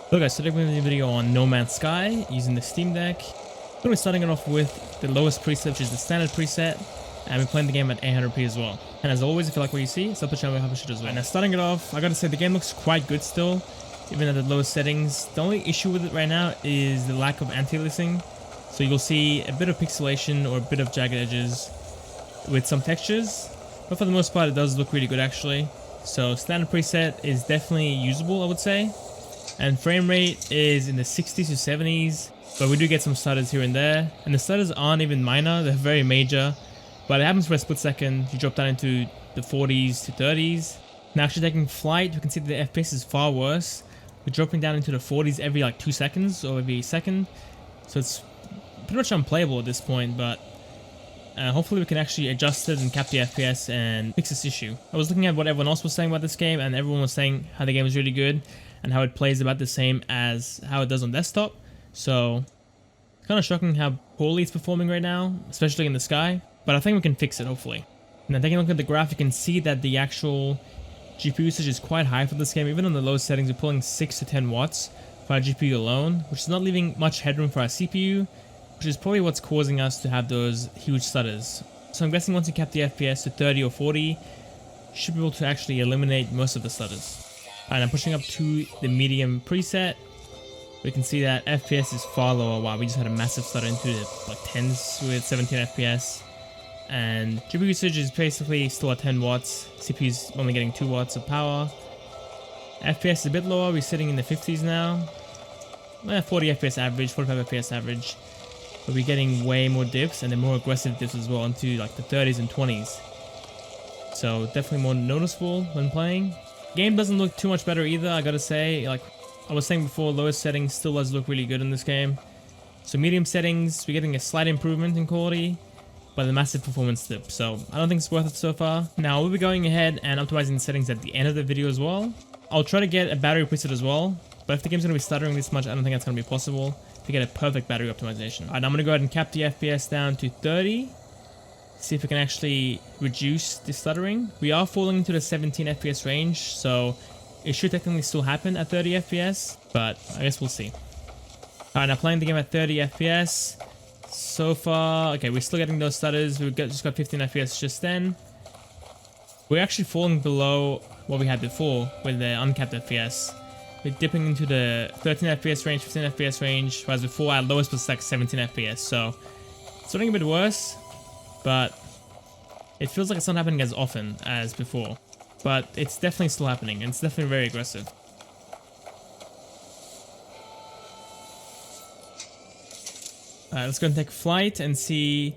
Hello guys, today we're going to do a video on No Man's Sky using the Steam Deck. We're going to be starting it off with the lowest preset, which is the standard preset, and we're playing the game at 800p as well. And as always, if you like what you see, sub the channel and help it as well. Now starting it off, I gotta say the game looks quite good still, even at the lowest settings. The only issue with it right now is the lack of anti-aliasing. So you'll see a bit of pixelation or a bit of jagged edges with some textures, but for the most part it does look really good actually. So standard preset is definitely usable, I would say. And frame rate is in the 60s to 70s, but we do get some stutters here and there. And the stutters aren't even minor, they're very major. But it happens for a split second, you drop down into the 40s to 30s. Now actually taking flight, we can see that the FPS is far worse. We're dropping down into the 40s every like 2 seconds or every second. So it's pretty much unplayable at this point, but hopefully we can actually adjust it and cap the FPS and fix this issue. I was looking at what everyone else was saying about this game, and everyone was saying how the game is really good and how it plays about the same as how it does on desktop. So it's kind of shocking how poorly it's performing right now, especially in the sky, but I think we can fix it hopefully. Now taking a look at the graph, you can see that the actual GPU usage is quite high for this game. Even on the low settings, we're pulling 6 to 10 watts for our GPU alone, which is not leaving much headroom for our CPU, which is probably what's causing us to have those huge stutters. So I'm guessing once you cap the FPS to 30 or 40, you should be able to actually eliminate most of the stutters. Alright, I'm pushing up to the medium preset. We can see that FPS is far lower. Wow, we just had a massive stutter into the like 10s with 17 FPS. And GPU usage is basically still at 10 watts. CPU is only getting 2 watts of power. FPS is a bit lower, we're sitting in the 50s now. 40 FPS average, 45 FPS average. But we're getting way more dips, and then more aggressive dips as well into like the 30s and 20s. So definitely more noticeable when playing. Game doesn't look too much better either, I gotta say. Like I was saying before, lowest settings still does look really good in this game. So medium settings, we're getting a slight improvement in quality, but a massive performance dip. So I don't think it's worth it so far. Now we'll be going ahead and optimizing the settings at the end of the video as well. I'll try to get a battery preset as well, but if the game's gonna be stuttering this much, I don't think that's gonna be possible to get a perfect battery optimization. Alright, I'm gonna go ahead and cap the FPS down to 30. See if we can actually reduce the stuttering. We are falling into the 17 FPS range, so it should technically still happen at 30 FPS, but I guess we'll see. Alright, now playing the game at 30 FPS. So far, okay, we're still getting those stutters. We just got 15 FPS just then. We're actually falling below what we had before with the uncapped FPS. We're dipping into the 13 FPS range, 15 FPS range, whereas before our lowest was like 17 FPS, so it's getting a bit worse. But it feels like it's not happening as often as before. But it's definitely still happening, and it's definitely very aggressive. Alright, let's go and take flight and see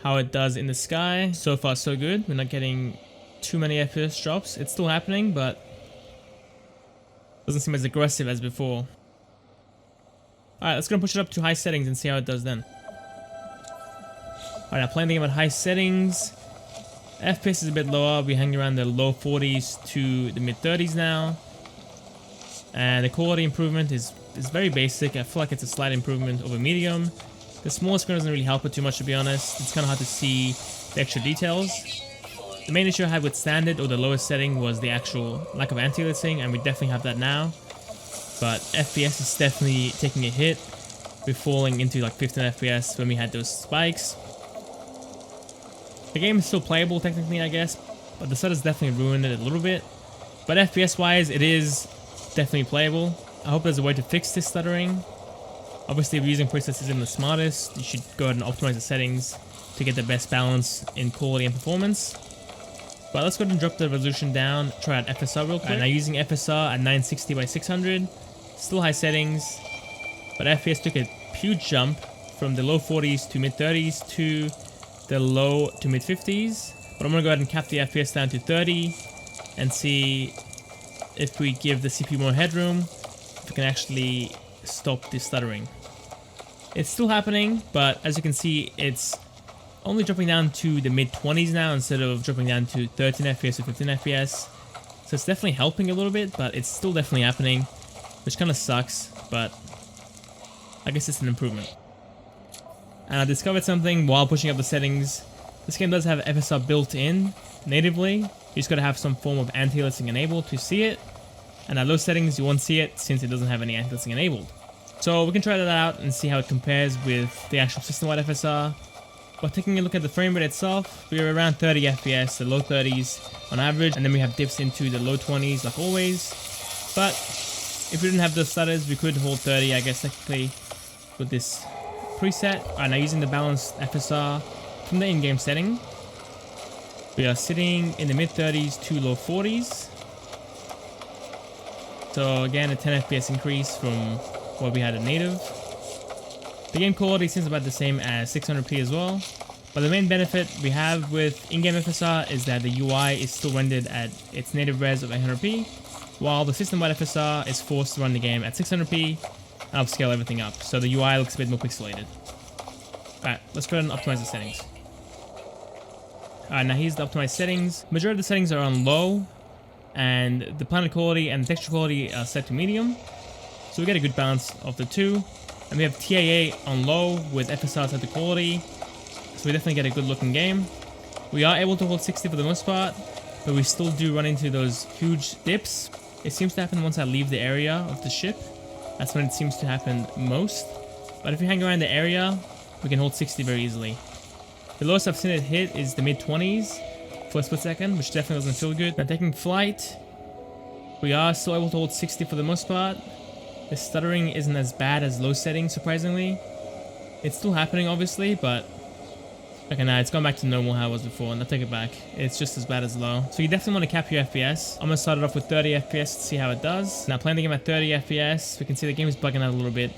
how it does in the sky. So far so good. We're not getting too many FPS drops. It's still happening, but doesn't seem as aggressive as before. Alright, let's go and push it up to high settings and see how it does then. Alright, now playing the game at high settings. FPS is a bit lower. We hang around the low 40s to the mid 30s now. And the quality improvement is very basic. I feel like it's a slight improvement over medium. The small screen doesn't really help it too much, to be honest. It's kind of hard to see the extra details. The main issue I had with standard or the lowest setting was the actual lack of anti-aliasing, and we definitely have that now. But FPS is definitely taking a hit. We're falling into like 15 FPS when we had those spikes. The game is still playable technically, I guess, but the stutters definitely ruined it a little bit. But FPS wise, it is definitely playable. I hope there's a way to fix this stuttering. Obviously, if using presets isn't the smartest, you should go ahead and optimize the settings to get the best balance in quality and performance. But let's go ahead and drop the resolution down, try out FSR real quick. Now using FSR at 960 by 600, still high settings, but FPS took a huge jump from the low 40s to mid 30s to the low to mid 50s. But I'm gonna go ahead and cap the FPS down to 30 and see if we give the CPU more headroom, if we can actually stop this stuttering. It's still happening, but as you can see, it's only dropping down to the mid 20s now instead of dropping down to 13 FPS or 15 FPS. So it's definitely helping a little bit, but it's still definitely happening, which kind of sucks, but I guess it's an improvement. And I discovered something while pushing up the settings. This game does have FSR built in natively. You just gotta have some form of anti-aliasing enabled to see it. And at low settings, you won't see it since it doesn't have any anti-aliasing enabled. So we can try that out and see how it compares with the actual system-wide FSR. But taking a look at the frame rate itself, we are around 30 FPS, the low 30s on average, and then we have dips into the low 20s like always. But if we didn't have those stutters, we could hold 30, I guess, technically, with this preset. Alright, now using the balanced FSR from the in-game setting, we are sitting in the mid 30s to low 40s. So again, a 10 FPS increase from what we had at native. The game quality seems about the same as 600p as well. But the main benefit we have with in-game FSR is that the UI is still rendered at its native res of 800p, while the system-wide FSR is forced to run the game at 600p and upscale everything up, so the UI looks a bit more pixelated. Alright, let's go ahead and optimize the settings. Alright, now here's the optimized settings. Majority of the settings are on low, and the planet quality and texture quality are set to medium, so we get a good balance of the two. And we have TAA on low with FSR set to quality, so we definitely get a good looking game. We are able to hold 60 for the most part, but we still do run into those huge dips. It seems to happen once I leave the area of the ship. That's when it seems to happen most. But if we hang around the area, we can hold 60 very easily. The lowest I've seen it hit is the mid 20s for a split second, which definitely doesn't feel good. Now taking flight, we are still able to hold 60 for the most part. The stuttering isn't as bad as low settings, surprisingly. It's still happening, obviously, but okay, now it's gone back to normal how it was before, and I'll take it back. It's just as bad as low. So you definitely want to cap your FPS. I'm going to start it off with 30 FPS to see how it does. Now playing the game at 30 FPS, we can see the game is bugging out a little bit.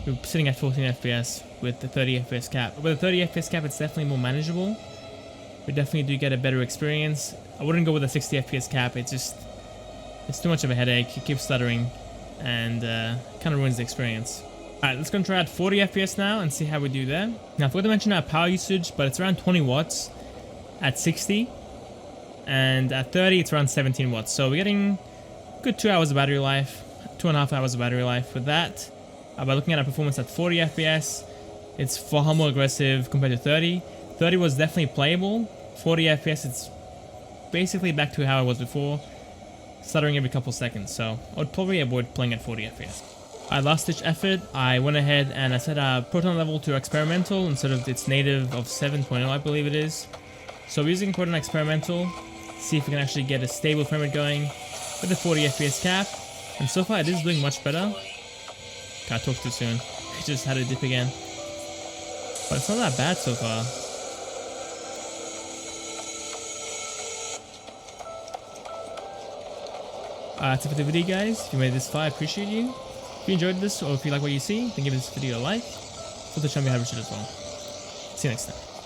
We're sitting at 14 FPS with the 30 FPS cap. But with the 30 FPS cap, it's definitely more manageable. We definitely do get a better experience. I wouldn't go with a 60 FPS cap. It's too much of a headache. It keeps stuttering and kind of ruins the experience. Alright, let's go and try out 40 FPS now and see how we do there. Now I forgot to mention our power usage, but it's around 20 watts at 60, and at 30 it's around 17 watts. So we're getting a good 2 hours of battery life, 2.5 hours of battery life with that. By looking at our performance at 40 FPS, it's far more aggressive compared to 30. 30 was definitely playable. 40 FPS, it's basically back to how it was before, stuttering every couple seconds, so I would probably avoid playing at 40 FPS. Alright, last ditch effort, I went ahead and I set our Proton level to experimental instead of its native of 7.0, I believe it is. So we're using Proton experimental, see if we can actually get a stable frame rate going with the 40 FPS cap, and so far it is doing much better. I talked too soon, I just had a dip again. But it's not that bad so far. That's it for the video, guys. If you made it this far, I appreciate you. If you enjoyed this or if you like what you see, then give this video a like. For the channel, we have Richard as well. See you next time.